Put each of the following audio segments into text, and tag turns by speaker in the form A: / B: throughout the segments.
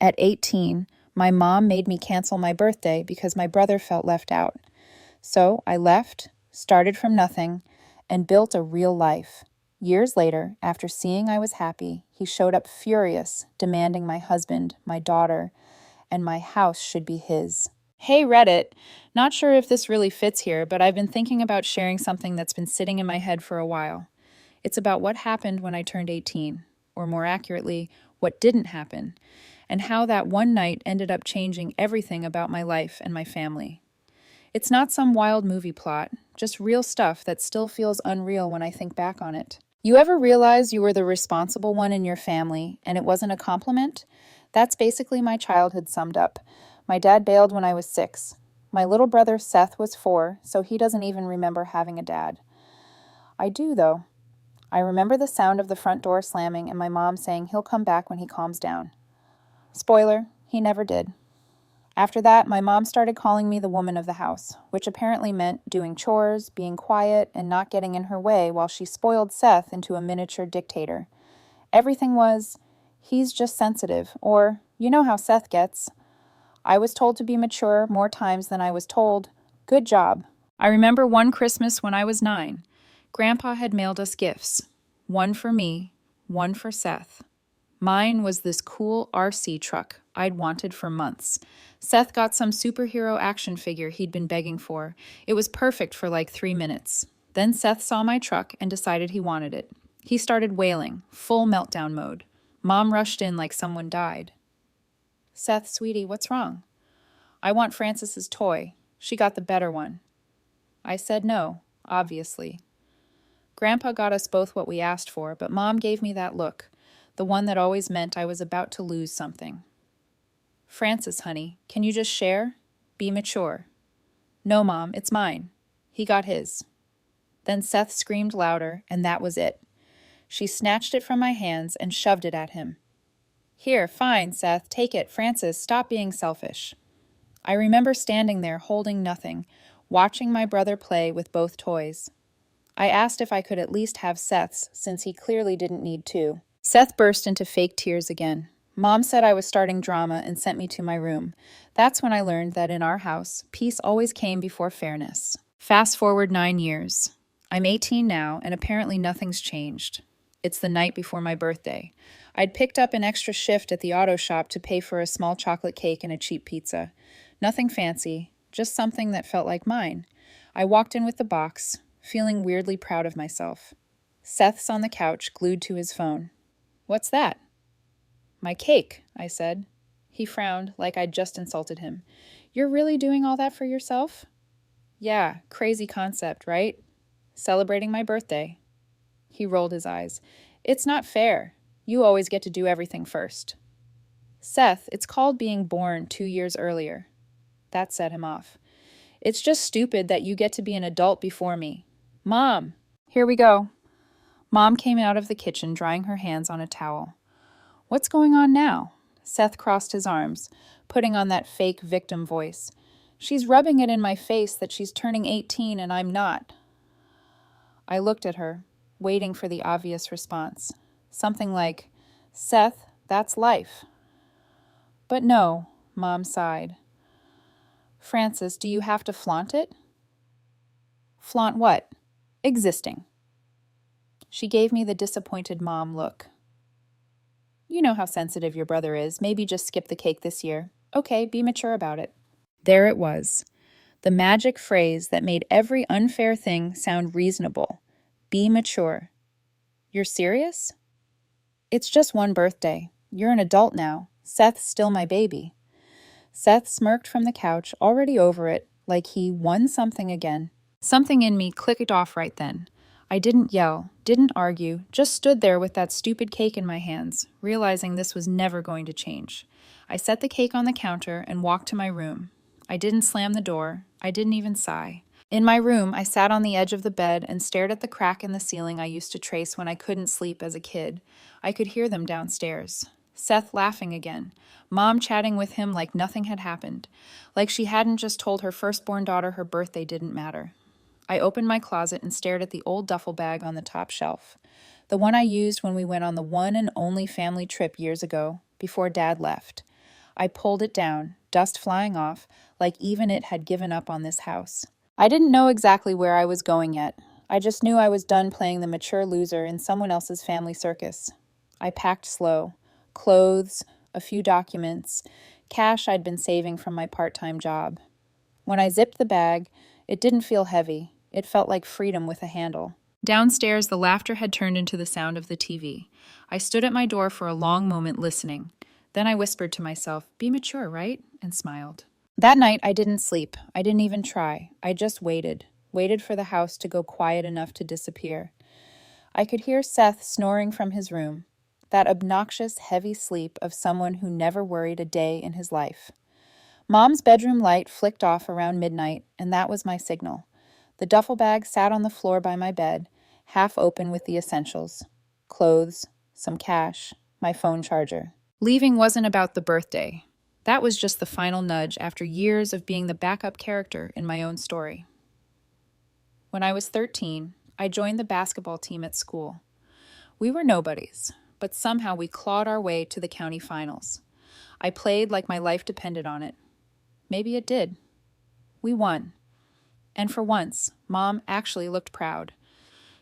A: At 18, my mom made me cancel my birthday because my brother felt left out. So I left, started from nothing, and built a real life. Years later, after seeing I was happy, he showed up furious, demanding my husband, my daughter, and my house should be his. Hey Reddit, not sure if this really fits here, but I've been thinking about sharing something that's been sitting in my head for a while. It's about what happened when I turned 18, or more accurately, what didn't happen, and how that one night ended up changing everything about my life and my family. It's not some wild movie plot, just real stuff that still feels unreal when I think back on it. You ever realize you were the responsible one in your family and it wasn't a compliment? That's basically my childhood summed up. My dad bailed when I was 6. My little brother Seth was 4, so he doesn't even remember having a dad. I do, though. I remember the sound of the front door slamming and my mom saying he'll come back when he calms down. Spoiler, he never did. After that, my mom started calling me the woman of the house, which apparently meant doing chores, being quiet, and not getting in her way while she spoiled Seth into a miniature dictator. Everything was, he's just sensitive, or, you know how Seth gets. I was told to be mature more times than I was told, good job. I remember one Christmas when I was 9. Grandpa had mailed us gifts. One for me, one for Seth. Mine was this cool RC truck I'd wanted for months. Seth got some superhero action figure he'd been begging for. It was perfect for like 3 minutes. Then Seth saw my truck and decided he wanted it. He started wailing, full meltdown mode. Mom rushed in like someone died. Seth, sweetie, what's wrong? I want Frances's toy. She got the better one. I said no, obviously. Grandpa got us both what we asked for, but Mom gave me that look, the one that always meant I was about to lose something. Frances, honey, can you just share? Be mature. No, Mom, it's mine. He got his. Then Seth screamed louder, and that was it. She snatched it from my hands and shoved it at him. Here, fine, Seth, take it. Frances, stop being selfish. I remember standing there holding nothing, watching my brother play with both toys. I asked if I could at least have Seth's, since he clearly didn't need two. Seth burst into fake tears again. Mom said I was starting drama and sent me to my room. That's when I learned that in our house, peace always came before fairness. Fast forward 9 years. I'm 18 now, and apparently nothing's changed. It's the night before my birthday. I'd picked up an extra shift at the auto shop to pay for a small chocolate cake and a cheap pizza. Nothing fancy, just something that felt like mine. I walked in with the box, feeling weirdly proud of myself. Seth's on the couch, glued to his phone. What's that? My cake, I said. He frowned, like I'd just insulted him. You're really doing all that for yourself? Yeah, crazy concept, right? Celebrating my birthday. He rolled his eyes. It's not fair. You always get to do everything first. Seth, it's called being born 2 years earlier. That set him off. It's just stupid that you get to be an adult before me. Mom! Here we go. Mom came out of the kitchen, drying her hands on a towel. What's going on now? Seth crossed his arms, putting on that fake victim voice. She's rubbing it in my face that she's turning 18 and I'm not. I looked at her, waiting for the obvious response. Something like, Seth, that's life. But no, Mom sighed. Frances, do you have to flaunt it? Flaunt what? Existing. She gave me the disappointed mom look. You know how sensitive your brother is. Maybe just skip the cake this year. Okay, be mature about it. There it was. The magic phrase that made every unfair thing sound reasonable. Be mature. You're serious? It's just one birthday. You're an adult now. Seth's still my baby. Seth smirked from the couch, already over it, like he won something again. Something in me clicked off right then. I didn't yell, didn't argue, just stood there with that stupid cake in my hands, realizing this was never going to change. I set the cake on the counter and walked to my room. I didn't slam the door. I didn't even sigh. In my room, I sat on the edge of the bed and stared at the crack in the ceiling I used to trace when I couldn't sleep as a kid. I could hear them downstairs. Seth laughing again. Mom chatting with him like nothing had happened. Like she hadn't just told her firstborn daughter her birthday didn't matter. I opened my closet and stared at the old duffel bag on the top shelf. The one I used when we went on the one and only family trip years ago, before Dad left. I pulled it down, dust flying off, like even it had given up on this house. I didn't know exactly where I was going yet. I just knew I was done playing the mature loser in someone else's family circus. I packed slow. Clothes, a few documents, cash I'd been saving from my part-time job. When I zipped the bag, it didn't feel heavy. It felt like freedom with a handle. Downstairs, the laughter had turned into the sound of the TV. I stood at my door for a long moment listening. Then I whispered to myself, "Be mature, right?" and smiled. That night, I didn't sleep. I didn't even try. I just waited for the house to go quiet enough to disappear. I could hear Seth snoring from his room, that obnoxious, heavy sleep of someone who never worried a day in his life. Mom's bedroom light flicked off around midnight, and that was my signal. The duffel bag sat on the floor by my bed, half open with the essentials: clothes, some cash, my phone charger. Leaving wasn't about the birthday. That was just the final nudge after years of being the backup character in my own story. When I was 13, I joined the basketball team at school. We were nobodies, but somehow we clawed our way to the county finals. I played like my life depended on it. Maybe it did. We won. And for once, Mom actually looked proud.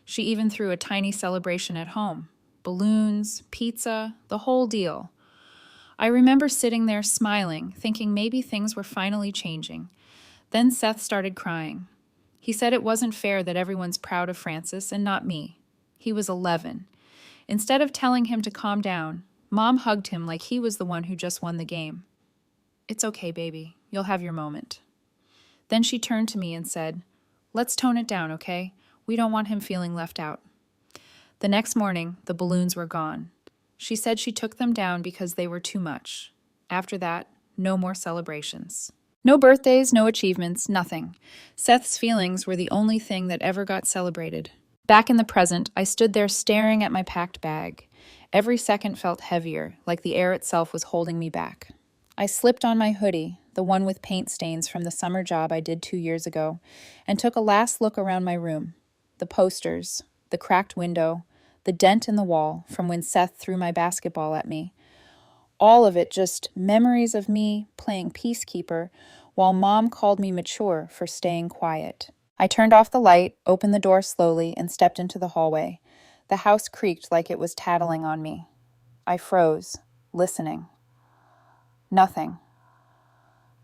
A: She even threw a tiny celebration at home. Balloons, pizza, the whole deal. I remember sitting there smiling, thinking maybe things were finally changing. Then Seth started crying. He said it wasn't fair that everyone's proud of Francis and not me. He was 11. Instead of telling him to calm down, Mom hugged him like he was the one who just won the game. "It's okay, baby. You'll have your moment." Then she turned to me and said, "Let's tone it down, okay? We don't want him feeling left out." The next morning, the balloons were gone. She said she took them down because they were too much. After that, no more celebrations. No birthdays, no achievements, nothing. Seth's feelings were the only thing that ever got celebrated. Back in the present, I stood there staring at my packed bag. Every second felt heavier, like the air itself was holding me back. I slipped on my hoodie, the one with paint stains from the summer job I did 2 years ago, and took a last look around my room. The posters, the cracked window, the dent in the wall from when Seth threw my basketball at me. All of it just memories of me playing peacekeeper while Mom called me mature for staying quiet. I turned off the light, opened the door slowly, and stepped into the hallway. The house creaked like it was tattling on me. I froze, listening. Nothing.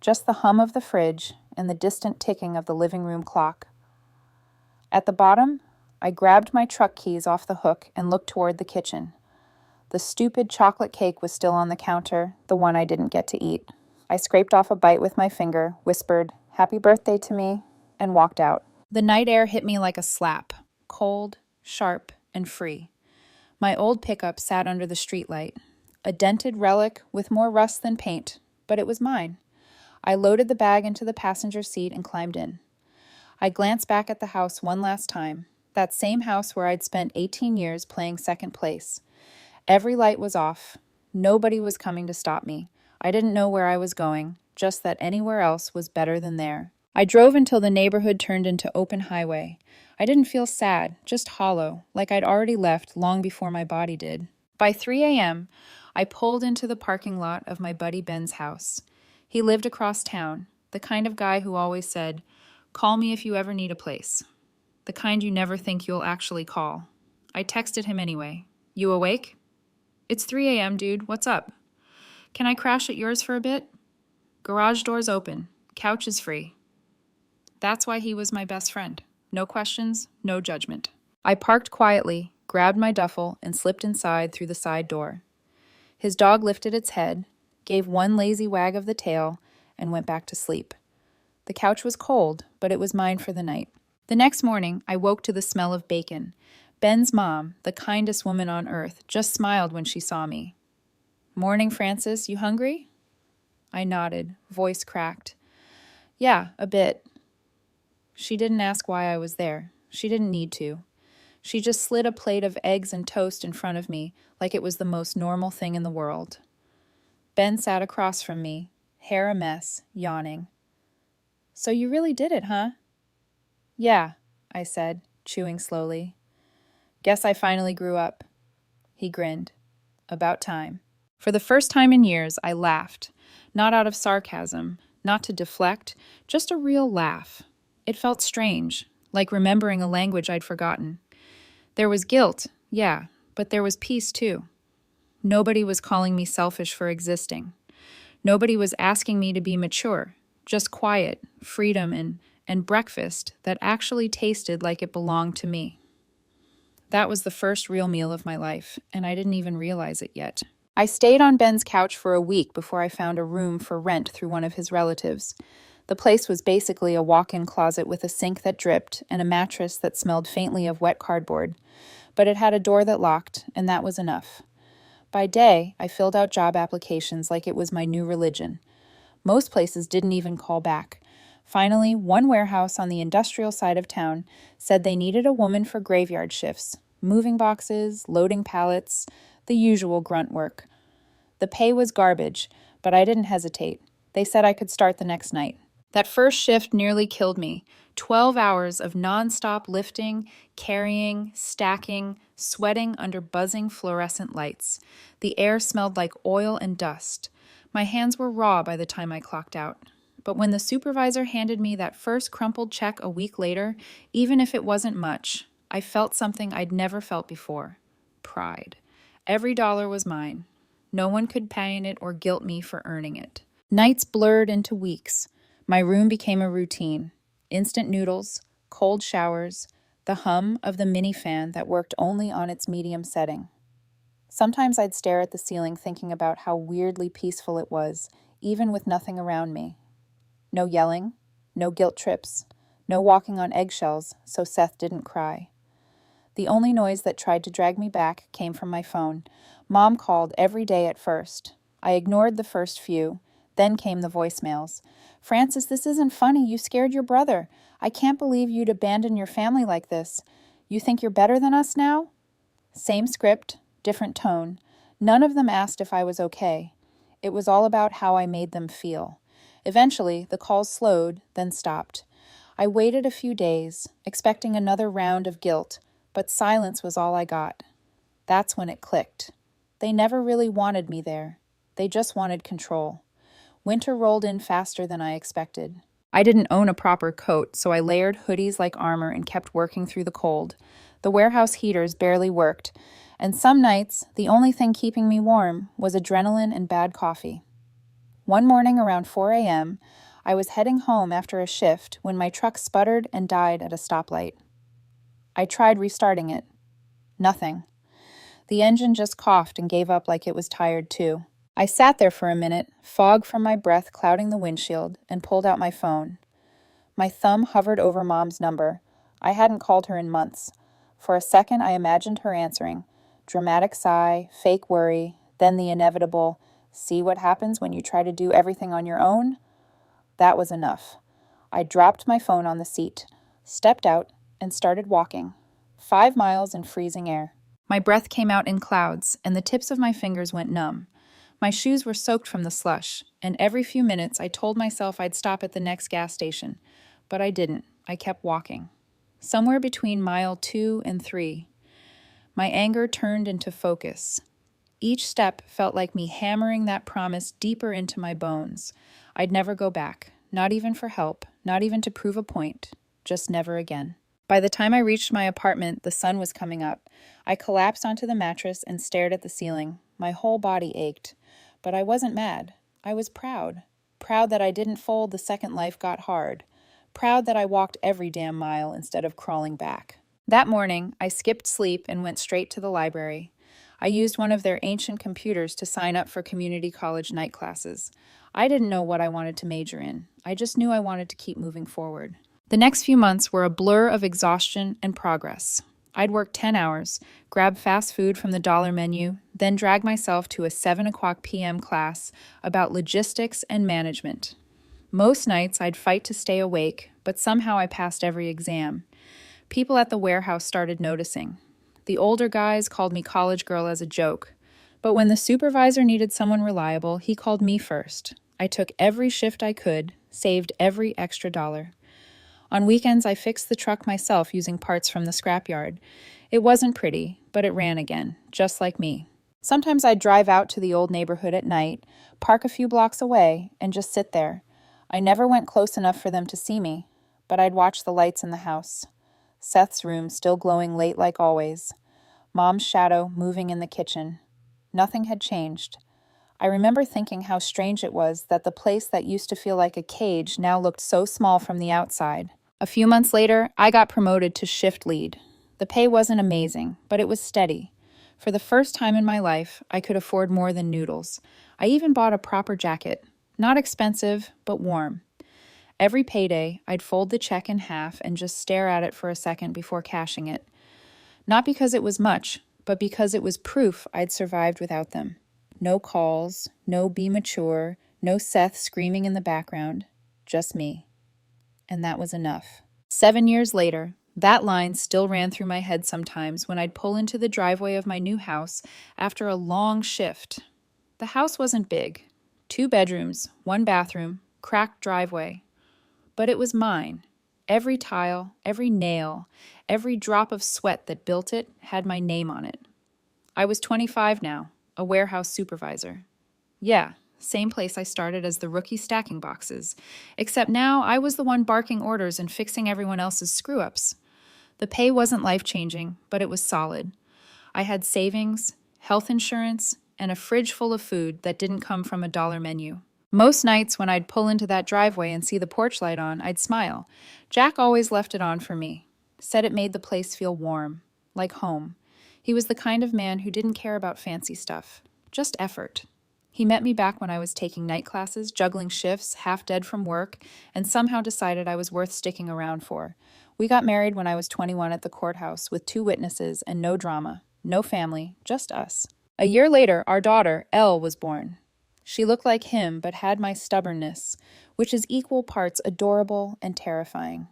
A: Just the hum of the fridge and the distant ticking of the living room clock. At the bottom, I grabbed my truck keys off the hook and looked toward the kitchen. The stupid chocolate cake was still on the counter, the one I didn't get to eat. I scraped off a bite with my finger, whispered, "Happy birthday to me," and walked out. The night air hit me like a slap, cold, sharp, and free. My old pickup sat under the streetlight, a dented relic with more rust than paint, but it was mine. I loaded the bag into the passenger seat and climbed in. I glanced back at the house one last time, that same house where I'd spent 18 years playing second place. Every light was off. Nobody was coming to stop me. I didn't know where I was going, just that anywhere else was better than there. I drove until the neighborhood turned into open highway. I didn't feel sad, just hollow, like I'd already left long before my body did. By 3 a.m., I pulled into the parking lot of my buddy Ben's house. He lived across town, the kind of guy who always said, "Call me if you ever need a place." The kind you never think you'll actually call. I texted him anyway. "You awake?" "It's 3 a.m., dude. What's up?" "Can I crash at yours for a bit?" "Garage door's open. Couch is free." That's why he was my best friend. No questions, no judgment. I parked quietly, grabbed my duffel, and slipped inside through the side door. His dog lifted its head, gave one lazy wag of the tail, and went back to sleep. The couch was cold, but it was mine for the night. The next morning, I woke to the smell of bacon. Ben's mom, the kindest woman on earth, just smiled when she saw me. "Morning, Francis. You hungry?" I nodded, voice cracked. "Yeah, a bit." She didn't ask why I was there. She didn't need to. She just slid a plate of eggs and toast in front of me like it was the most normal thing in the world. Ben sat across from me, hair a mess, yawning. "So you really did it, huh?" "Yeah," I said, chewing slowly. "Guess I finally grew up." He grinned. "About time." For the first time in years, I laughed. Not out of sarcasm, not to deflect, just a real laugh. It felt strange, like remembering a language I'd forgotten. There was guilt, yeah, but there was peace too. Nobody was calling me selfish for existing. Nobody was asking me to be mature, just quiet, freedom, and breakfast that actually tasted like it belonged to me. That was the first real meal of my life, and I didn't even realize it yet. I stayed on Ben's couch for a week before I found a room for rent through one of his relatives. The place was basically a walk-in closet with a sink that dripped and a mattress that smelled faintly of wet cardboard. But it had a door that locked, and that was enough. By day, I filled out job applications like it was my new religion. Most places didn't even call back. Finally, one warehouse on the industrial side of town said they needed a woman for graveyard shifts, moving boxes, loading pallets, the usual grunt work. The pay was garbage, but I didn't hesitate. They said I could start the next night. That first shift nearly killed me. 12 hours of nonstop lifting, carrying, stacking, sweating under buzzing fluorescent lights. The air smelled like oil and dust. My hands were raw by the time I clocked out. But when the supervisor handed me that first crumpled check a week later, even if it wasn't much, I felt something I'd never felt before. Pride. Every dollar was mine. No one could pain it or guilt me for earning it. Nights blurred into weeks. My room became a routine. Instant noodles, cold showers, the hum of the mini fan that worked only on its medium setting. Sometimes I'd stare at the ceiling thinking about how weirdly peaceful it was, even with nothing around me. No yelling, no guilt trips, no walking on eggshells so Seth didn't cry. The only noise that tried to drag me back came from my phone. Mom called every day at first. I ignored the first few. Then came the voicemails. "Francis, this isn't funny. You scared your brother. I can't believe you'd abandon your family like this. You think you're better than us now?" Same script, different tone. None of them asked if I was okay. It was all about how I made them feel. Eventually, the calls slowed, then stopped. I waited a few days, expecting another round of guilt, but silence was all I got. That's when it clicked. They never really wanted me there. They just wanted control. Winter rolled in faster than I expected. I didn't own a proper coat, so I layered hoodies like armor and kept working through the cold. The warehouse heaters barely worked, and some nights, the only thing keeping me warm was adrenaline and bad coffee. One morning around 4 a.m., I was heading home after a shift when my truck sputtered and died at a stoplight. I tried restarting it. Nothing. The engine just coughed and gave up like it was tired too. I sat there for a minute, fog from my breath clouding the windshield, and pulled out my phone. My thumb hovered over Mom's number. I hadn't called her in months. For a second, I imagined her answering. Dramatic sigh, fake worry, then the inevitable, "See what happens when you try to do everything on your own?" That was enough. I dropped my phone on the seat, stepped out, and started walking. 5 miles in freezing air. My breath came out in clouds, and the tips of my fingers went numb. My shoes were soaked from the slush, and every few minutes I told myself I'd stop at the next gas station. But I didn't. I kept walking. Somewhere between mile 2 and 3, my anger turned into focus. Each step felt like me hammering that promise deeper into my bones. I'd never go back, not even for help, not even to prove a point, just never again. By the time I reached my apartment, the sun was coming up. I collapsed onto the mattress and stared at the ceiling. My whole body ached. But I wasn't mad. I was proud. Proud that I didn't fold the second life got hard. Proud that I walked every damn mile instead of crawling back. That morning, I skipped sleep and went straight to the library. I used one of their ancient computers to sign up for community college night classes. I didn't know what I wanted to major in. I just knew I wanted to keep moving forward. The next few months were a blur of exhaustion and progress. I'd work 10 hours, grab fast food from the dollar menu, then drag myself to a 7:00 p.m. class about logistics and management. Most nights I'd fight to stay awake, but somehow I passed every exam. People at the warehouse started noticing. The older guys called me college girl as a joke. But when the supervisor needed someone reliable, he called me first. I took every shift I could, saved every extra dollar. On weekends, I fixed the truck myself using parts from the scrapyard. It wasn't pretty, but it ran again, just like me. Sometimes I'd drive out to the old neighborhood at night, park a few blocks away, and just sit there. I never went close enough for them to see me, but I'd watch the lights in the house. Seth's room still glowing late like always. Mom's shadow moving in the kitchen. Nothing had changed. I remember thinking how strange it was that the place that used to feel like a cage now looked so small from the outside. A few months later, I got promoted to shift lead. The pay wasn't amazing, but it was steady. For the first time in my life, I could afford more than noodles. I even bought a proper jacket. Not expensive, but warm. Every payday, I'd fold the check in half and just stare at it for a second before cashing it. Not because it was much, but because it was proof I'd survived without them. No calls, no be mature, no Seth screaming in the background. Just me. And that was enough. 7 years later, that line still ran through my head sometimes when I'd pull into the driveway of my new house after a long shift. The house wasn't big. 2 bedrooms, 1 bathroom, cracked driveway. But it was mine. Every tile, every nail, every drop of sweat that built it had my name on it. I was 25 now, a warehouse supervisor. Yeah, same place I started as the rookie stacking boxes, except now I was the one barking orders and fixing everyone else's screw-ups. The pay wasn't life-changing, but it was solid. I had savings, health insurance, and a fridge full of food that didn't come from a dollar menu. Most nights when I'd pull into that driveway and see the porch light on, I'd smile. Jack always left it on for me. Said it made the place feel warm, like home. He was the kind of man who didn't care about fancy stuff, just effort. He met me back when I was taking night classes, juggling shifts, half dead from work, and somehow decided I was worth sticking around for. We got married when I was 21 at the courthouse with 2 witnesses and no drama, no family, just us. A year later, our daughter, Elle, was born. She looked like him, but had my stubbornness, which is equal parts adorable and terrifying.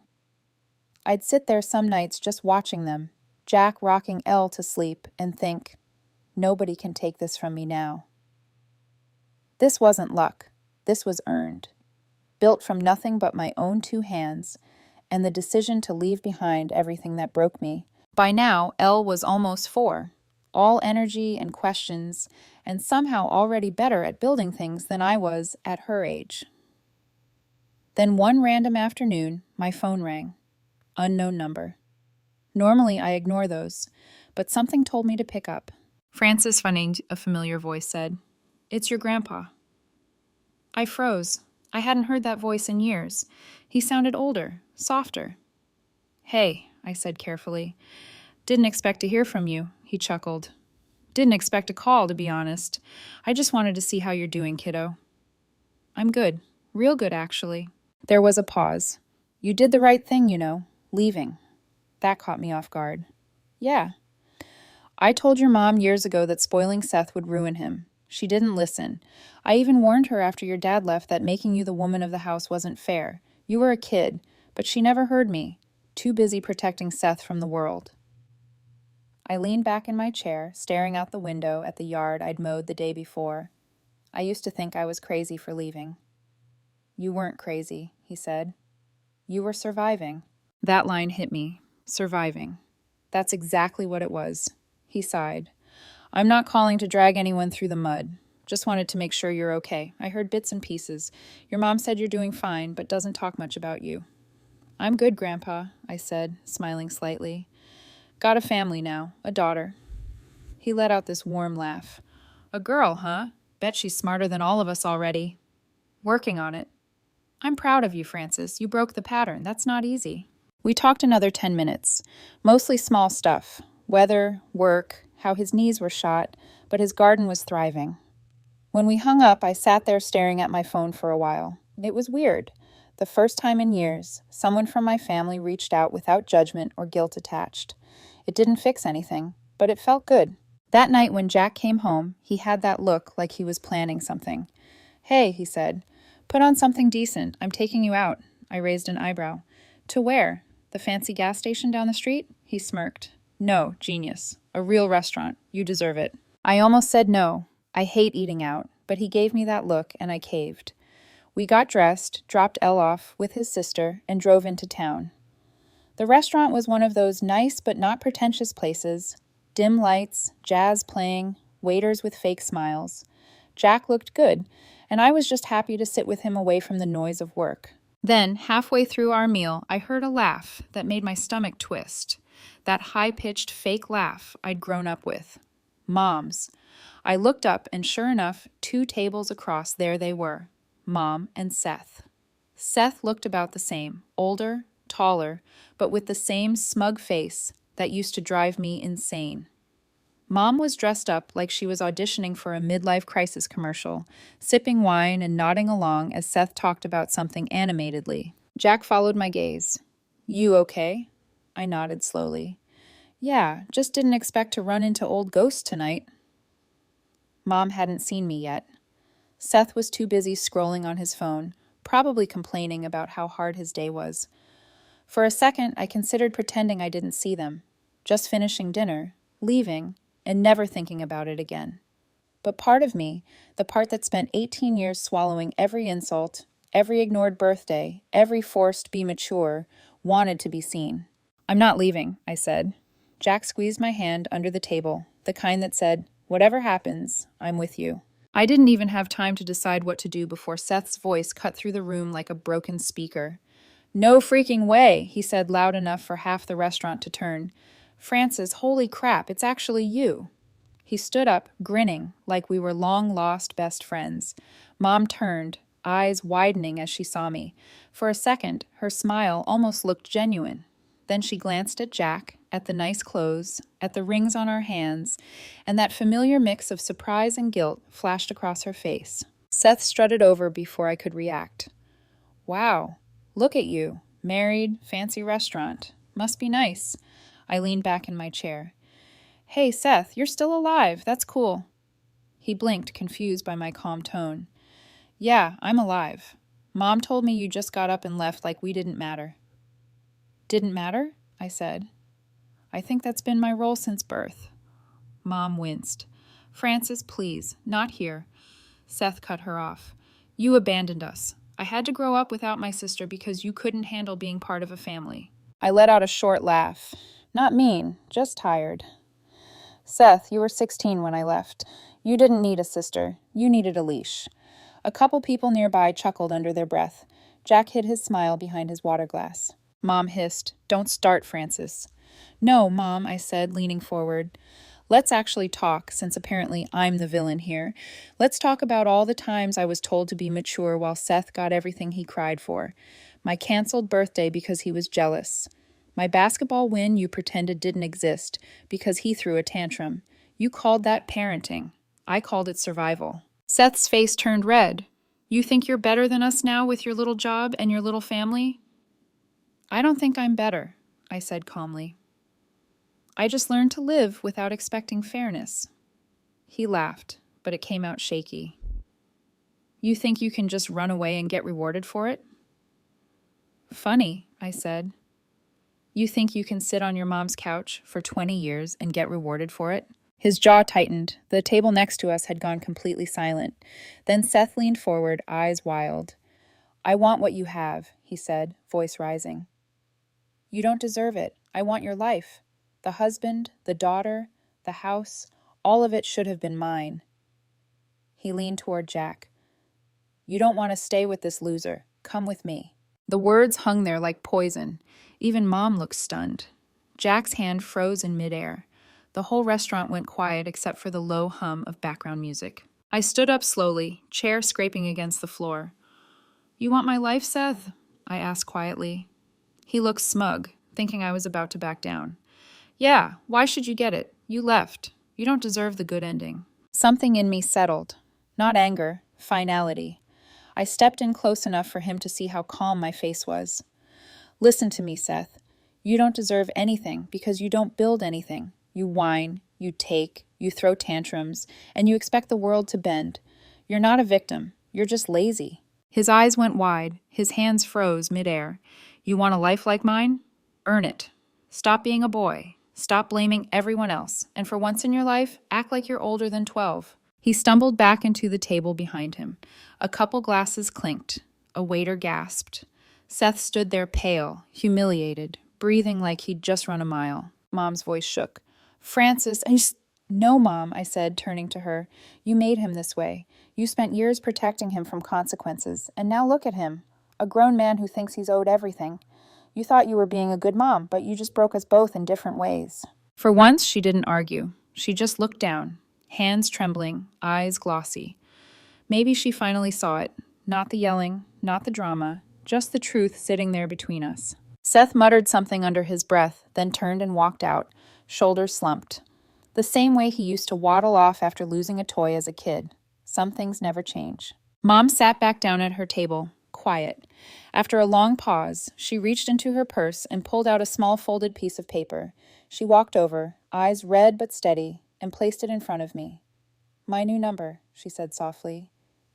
A: I'd sit there some nights just watching them, Jack rocking Elle to sleep, and think, nobody can take this from me now. This wasn't luck. This was earned. Built from nothing but my own 2 hands, and the decision to leave behind everything that broke me. By now, Elle was almost 4. All energy and questions, and somehow already better at building things than I was at her age. Then one random afternoon, my phone rang. Unknown number. Normally I ignore those, but something told me to pick up. Francis, finding a familiar voice, said, "It's your grandpa." I froze. I hadn't heard that voice in years. He sounded older, softer. "Hey," I said carefully. "Didn't expect to hear from you," he chuckled. "Didn't expect a call, to be honest. I just wanted to see how you're doing, kiddo." "I'm good. Real good, actually." There was a pause. "You did the right thing, you know, leaving." That caught me off guard. "Yeah." "I told your mom years ago that spoiling Seth would ruin him. She didn't listen. I even warned her after your dad left that making you the woman of the house wasn't fair. You were a kid, but she never heard me, too busy protecting Seth from the world." I leaned back in my chair, staring out the window at the yard I'd mowed the day before. I used to think I was crazy for leaving. "You weren't crazy," he said. "You were surviving." That line hit me. Surviving. That's exactly what it was. He sighed. "I'm not calling to drag anyone through the mud. Just wanted to make sure you're okay. I heard bits and pieces. Your mom said you're doing fine, but doesn't talk much about you." "I'm good, Grandpa," I said, smiling slightly. "Got a family now, a daughter." He let out this warm laugh. "A girl, huh? Bet she's smarter than all of us already." "Working on it." "I'm proud of you, Francis. You broke the pattern. That's not easy." We talked another 10 minutes, mostly small stuff. Weather, work, how his knees were shot, but his garden was thriving. When we hung up, I sat there staring at my phone for a while. It was weird. The first time in years, someone from my family reached out without judgment or guilt attached. It didn't fix anything, but it felt good. That night when Jack came home, he had that look like he was planning something. "Hey," he said, "put on something decent. I'm taking you out." I raised an eyebrow. "To where? The fancy gas station down the street?" He smirked. "No, genius. A real restaurant. You deserve it." I almost said no. I hate eating out, but he gave me that look and I caved. We got dressed, dropped Elle off with his sister, and drove into town. The restaurant was one of those nice but not pretentious places. Dim lights, jazz playing, waiters with fake smiles. Jack looked good, and I was just happy to sit with him away from the noise of work. Then, halfway through our meal, I heard a laugh that made my stomach twist. That high-pitched fake laugh I'd grown up with. Mom's. I looked up, and sure enough, 2 tables across, there they were. Mom and Seth. Seth looked about the same, older, taller, but with the same smug face that used to drive me insane. Mom was dressed up like she was auditioning for a midlife crisis commercial, sipping wine and nodding along as Seth talked about something animatedly. Jack followed my gaze. "You okay?" I nodded slowly. "Yeah, just didn't expect to run into old ghosts tonight." Mom hadn't seen me yet. Seth was too busy scrolling on his phone, probably complaining about how hard his day was. For a second, I considered pretending I didn't see them, just finishing dinner, leaving, and never thinking about it again. But part of me, the part that spent 18 years swallowing every insult, every ignored birthday, every forced be mature, wanted to be seen. "I'm not leaving," I said. Jack squeezed my hand under the table, the kind that said, "Whatever happens, I'm with you." I didn't even have time to decide what to do before Seth's voice cut through the room like a broken speaker. "No freaking way," he said loud enough for half the restaurant to turn. "Francis, holy crap, it's actually you." He stood up, grinning, like we were long-lost best friends. Mom turned, eyes widening as she saw me. For a second, her smile almost looked genuine. Then she glanced at Jack, at the nice clothes, at the rings on our hands, and that familiar mix of surprise and guilt flashed across her face. Seth strutted over before I could react. "Wow, look at you. Married, fancy restaurant. Must be nice." I leaned back in my chair. "Hey, Seth, you're still alive. That's cool." He blinked, confused by my calm tone. "Yeah, I'm alive. Mom told me you just got up and left like we didn't matter." "Didn't matter?" I said. "I think that's been my role since birth." Mom winced. "Francis, please, not here." Seth cut her off. "You abandoned us. I had to grow up without my sister because you couldn't handle being part of a family." I let out a short laugh. "Not mean, just tired." "Seth, you were 16 when I left. You didn't need a sister. You needed a leash." A couple people nearby chuckled under their breath. Jack hid his smile behind his water glass. Mom hissed, "Don't start, Francis." "No, Mom," I said, leaning forward. "Let's actually talk, since apparently I'm the villain here. Let's talk about all the times I was told to be mature while Seth got everything he cried for. My canceled birthday because he was jealous. My basketball win you pretended didn't exist because he threw a tantrum. You called that parenting. I called it survival." Seth's face turned red. "You think you're better than us now with your little job and your little family?" "I don't think I'm better," I said calmly. "I just learned to live without expecting fairness." He laughed, but it came out shaky. "You think you can just run away and get rewarded for it?" "Funny," I said. "You think you can sit on your mom's couch for 20 years and get rewarded for it?" His jaw tightened. The table next to us had gone completely silent. Then Seth leaned forward, eyes wild. "I want what you have," he said, voice rising. "You don't deserve it. I want your life. The husband, the daughter, the house, all of it should have been mine." He leaned toward Jack. "You don't want to stay with this loser. Come with me." The words hung there like poison. Even Mom looked stunned. Jack's hand froze in midair. The whole restaurant went quiet except for the low hum of background music. I stood up slowly, chair scraping against the floor. "You want my life, Seth?" I asked quietly. He looked smug, thinking I was about to back down. "Yeah, why should you get it? You left. You don't deserve the good ending." Something in me settled. Not anger, finality. I stepped in close enough for him to see how calm my face was. "Listen to me, Seth. You don't deserve anything because you don't build anything. You whine, you take, you throw tantrums, and you expect the world to bend. You're not a victim. You're just lazy." His eyes went wide. His hands froze midair. "You want a life like mine? Earn it. Stop being a boy. Stop blaming everyone else. And for once in your life, act like you're older than 12. He stumbled back into the table behind him. A couple glasses clinked. A waiter gasped. Seth stood there pale, humiliated, breathing like he'd just run a mile. Mom's voice shook. "Francis, No, Mom, I said, turning to her. You made him this way. You spent years protecting him from consequences, and now look at him. A grown man who thinks he's owed everything. You thought you were being a good mom, but you just broke us both in different ways. For once, she didn't argue. She just looked down, hands trembling, eyes glossy. Maybe she finally saw it. Not the yelling, not the drama, just the truth sitting there between us. Seth muttered something under his breath, then turned and walked out, shoulders slumped. The same way he used to waddle off after losing a toy as a kid. Some things never change. Mom sat back down at her table, quiet. After a long pause, she reached into her purse and pulled out a small folded piece of paper. She walked over, eyes red but steady, and placed it in front of me. My new number, she said softly.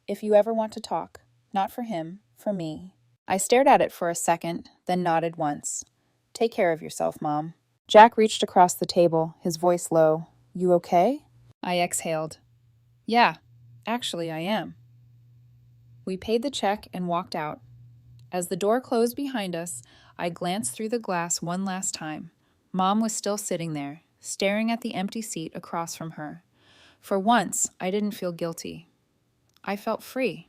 A: If you ever want to talk, not for him, for me. I stared at it for a second, then nodded once. Take care of yourself, Mom. Jack reached across the table, his voice low. You okay? I exhaled. Yeah, actually I am. We paid the check and walked out. As the door closed behind us, I glanced through the glass one last time. Mom was still sitting there, staring at the empty seat across from her. For once, I didn't feel guilty. I felt free.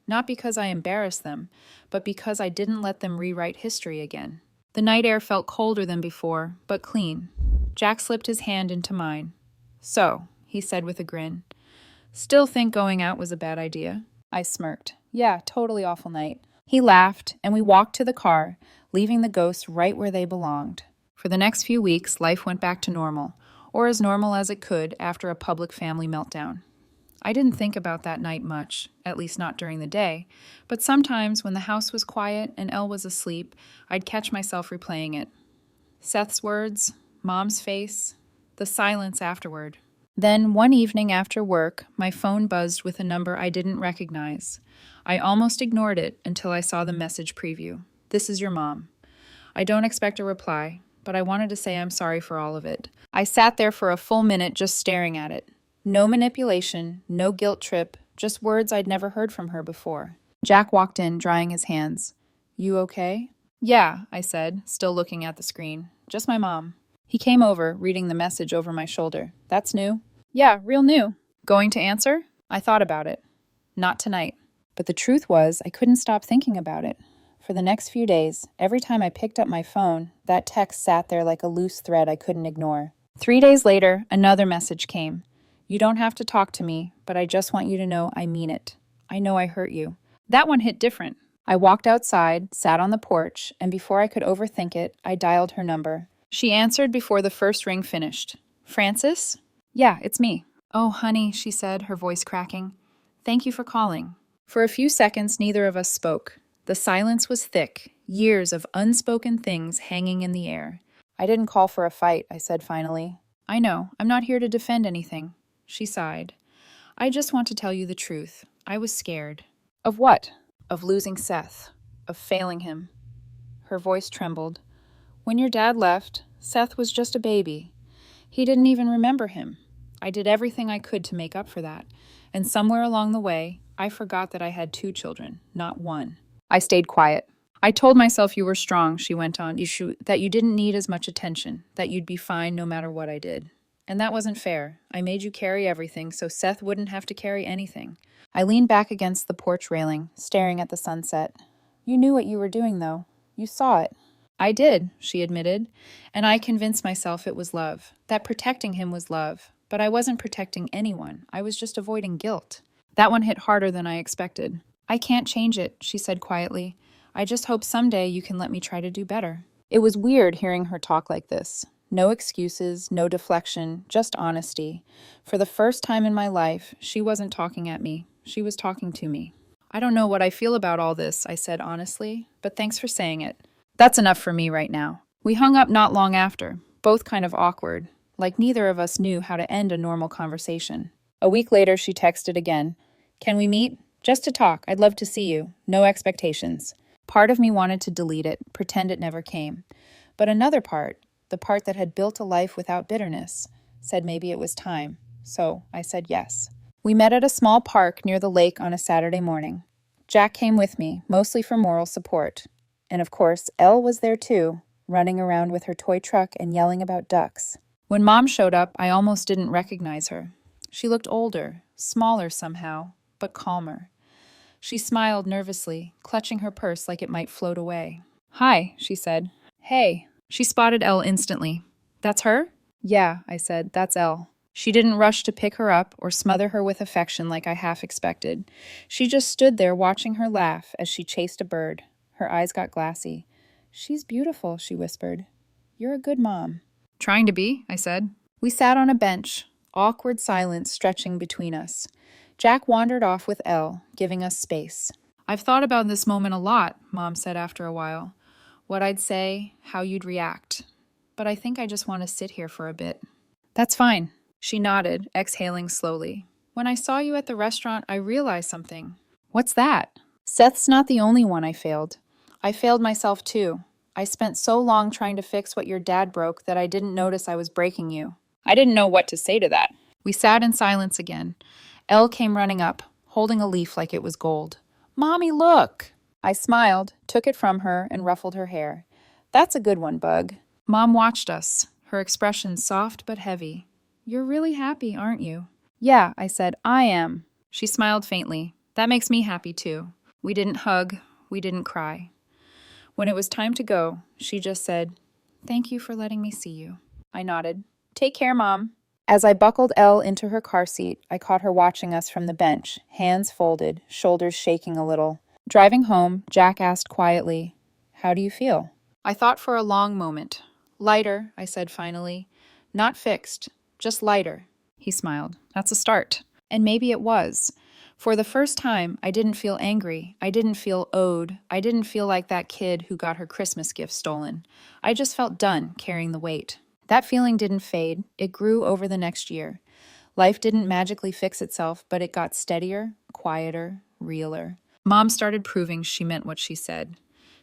A: Not because I embarrassed them, but because I didn't let them rewrite history again. The night air felt colder than before, but clean. Jack slipped his hand into mine. So, he said with a grin, still think going out was a bad idea? I smirked. Yeah, totally awful night. He laughed, and we walked to the car, leaving the ghosts right where they belonged. For the next few weeks, life went back to normal, or as normal as it could after a public family meltdown. I didn't think about that night much, at least not during the day, but sometimes when the house was quiet and Elle was asleep, I'd catch myself replaying it. Seth's words, Mom's face, the silence afterward. Then, one evening after work, my phone buzzed with a number I didn't recognize. I almost ignored it until I saw the message preview. This is your mom. I don't expect a reply, but I wanted to say I'm sorry for all of it. I sat there for a full minute just staring at it. No manipulation, no guilt trip, just words I'd never heard from her before. Jack walked in, drying his hands. You okay? Yeah, I said, still looking at the screen. Just my mom. He came over, reading the message over my shoulder. That's new? Yeah, real new. Going to answer? I thought about it. Not tonight. But the truth was, I couldn't stop thinking about it. For the next few days, every time I picked up my phone, that text sat there like a loose thread I couldn't ignore. 3 days later, another message came. You don't have to talk to me, but I just want you to know I mean it. I know I hurt you. That one hit different. I walked outside, sat on the porch, and before I could overthink it, I dialed her number. She answered before the first ring finished. Francis? Yeah, it's me. Oh, honey, she said, her voice cracking. Thank you for calling. For a few seconds, neither of us spoke. The silence was thick, years of unspoken things hanging in the air. I didn't call for a fight, I said finally. I know, I'm not here to defend anything. She sighed. I just want to tell you the truth. I was scared. Of what? Of losing Seth. Of failing him. Her voice trembled. When your dad left, Seth was just a baby. He didn't even remember him. I did everything I could to make up for that. And somewhere along the way, I forgot that I had 2 children, not 1. I stayed quiet. I told myself you were strong, she went on, that you didn't need as much attention, that you'd be fine no matter what I did. And that wasn't fair. I made you carry everything so Seth wouldn't have to carry anything. I leaned back against the porch railing, staring at the sunset. You knew what you were doing, though. You saw it. I did, she admitted, and I convinced myself it was love, that protecting him was love. But I wasn't protecting anyone. I was just avoiding guilt. That one hit harder than I expected. I can't change it, she said quietly. I just hope someday you can let me try to do better. It was weird hearing her talk like this. No excuses, no deflection, just honesty. For the first time in my life, she wasn't talking at me. She was talking to me. I don't know what I feel about all this, I said honestly, but thanks for saying it. That's enough for me right now. We hung up not long after, both kind of awkward, like neither of us knew how to end a normal conversation. A week later, she texted again. Can we meet? Just to talk. I'd love to see you. No expectations. Part of me wanted to delete it, pretend it never came. But another part, the part that had built a life without bitterness, said maybe it was time. So I said yes. We met at a small park near the lake on a Saturday morning. Jack came with me, mostly for moral support. And of course, Elle was there too, running around with her toy truck and yelling about ducks. When Mom showed up, I almost didn't recognize her. She looked older, smaller somehow, but calmer. She smiled nervously, clutching her purse like it might float away. "Hi," she said. "Hey." She spotted Elle instantly. "That's her?" "Yeah," I said, "that's Elle." She didn't rush to pick her up or smother her with affection like I half expected. She just stood there watching her laugh as she chased a bird. Her eyes got glassy. "She's beautiful," she whispered. "You're a good mom." "Trying to be," I said. We sat on a bench, awkward silence stretching between us. Jack wandered off with Elle, giving us space. "I've thought about this moment a lot," Mom said after a while. "What I'd say, how you'd react. But I think I just want to sit here for a bit." "That's fine." She nodded, exhaling slowly. "When I saw you at the restaurant, I realized something." "What's that?" "Seth's not the only one I failed. I failed myself too. I spent so long trying to fix what your dad broke that I didn't notice I was breaking you." I didn't know what to say to that. We sat in silence again. Elle came running up, holding a leaf like it was gold. "Mommy, look!" I smiled, took it from her, and ruffled her hair. "That's a good one, Bug." Mom watched us, her expression soft but heavy. "You're really happy, aren't you?" "Yeah," I said, "I am." She smiled faintly. "That makes me happy too." We didn't hug, we didn't cry. When it was time to go, she just said, "Thank you for letting me see you." I nodded. "Take care, Mom." As I buckled Elle into her car seat, I caught her watching us from the bench, hands folded, shoulders shaking a little. Driving home, Jack asked quietly, "How do you feel?" I thought for a long moment. "Lighter," I said finally. "Not fixed, just lighter." He smiled. "That's a start." And maybe it was. For the first time, I didn't feel angry. I didn't feel owed. I didn't feel like that kid who got her Christmas gift stolen. I just felt done carrying the weight. That feeling didn't fade. It grew over the next year. Life didn't magically fix itself, but it got steadier, quieter, realer. Mom started proving she meant what she said.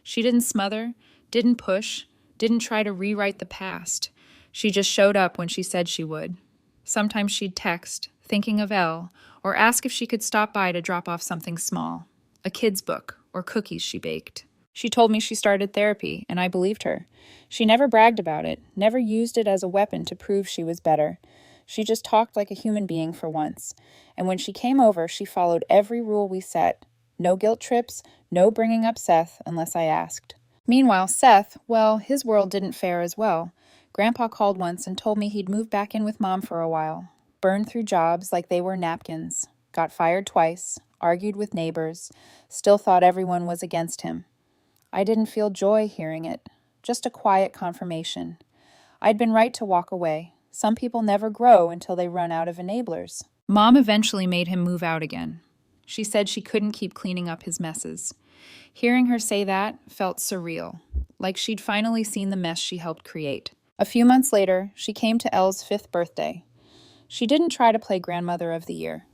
A: She didn't smother, didn't push, didn't try to rewrite the past. She just showed up when she said she would. Sometimes she'd text, thinking of Elle, or ask if she could stop by to drop off something small, a kid's book or cookies she baked. She told me she started therapy, and I believed her. She never bragged about it, never used it as a weapon to prove she was better. She just talked like a human being for once. And when she came over, she followed every rule we set. No guilt trips, no bringing up Seth unless I asked. Meanwhile, Seth, well, his world didn't fare as well. Grandpa called once and told me he'd moved back in with Mom for a while. Burned through jobs like they were napkins. Got fired twice. Argued with neighbors. Still thought everyone was against him. I didn't feel joy hearing it. Just a quiet confirmation. I'd been right to walk away. Some people never grow until they run out of enablers. Mom eventually made him move out again. She said she couldn't keep cleaning up his messes. Hearing her say that felt surreal, like she'd finally seen the mess she helped create. A few months later, she came to Elle's 5th birthday. She didn't try to play Grandmother of the Year.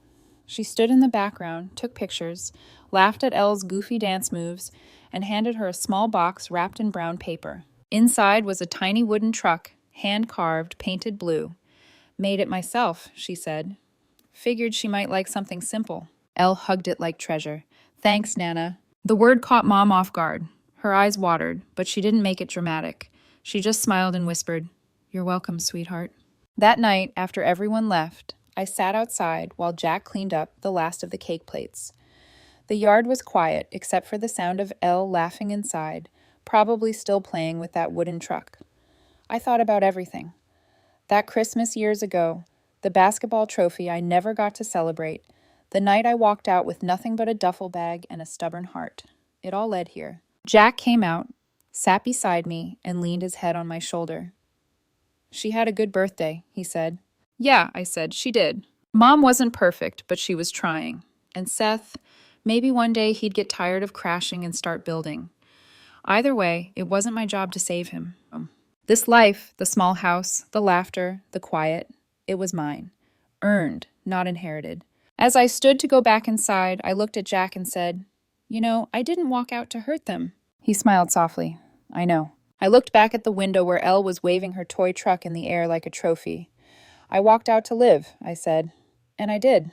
A: She stood in the background, took pictures, laughed at Elle's goofy dance moves, and handed her a small box wrapped in brown paper. Inside was a tiny wooden truck, hand-carved, painted blue. "Made it myself," she said. Figured she might like something simple. Elle hugged it like treasure. "Thanks, Nana." The word caught Mom off guard. Her eyes watered, but she didn't make it dramatic. She just smiled and whispered, "You're welcome, sweetheart." That night, after everyone left, I sat outside while Jack cleaned up the last of the cake plates. The yard was quiet, except for the sound of Elle laughing inside, probably still playing with that wooden truck. I thought about everything. That Christmas years ago, the basketball trophy I never got to celebrate, the night I walked out with nothing but a duffel bag and a stubborn heart. It all led here. Jack came out, sat beside me, and leaned his head on my shoulder. "She had a good birthday," he said. "Yeah," I said, "she did. Mom wasn't perfect, but she was trying. And Seth, maybe one day he'd get tired of crashing and start building. Either way, it wasn't my job to save him. This life, the small house, the laughter, the quiet, it was mine. Earned, not inherited. As I stood to go back inside, I looked at Jack and said, "You know, I didn't walk out to hurt them." He smiled softly. "I know." I looked back at the window where Elle was waving her toy truck in the air like a trophy. "I walked out to live," I said. And I did.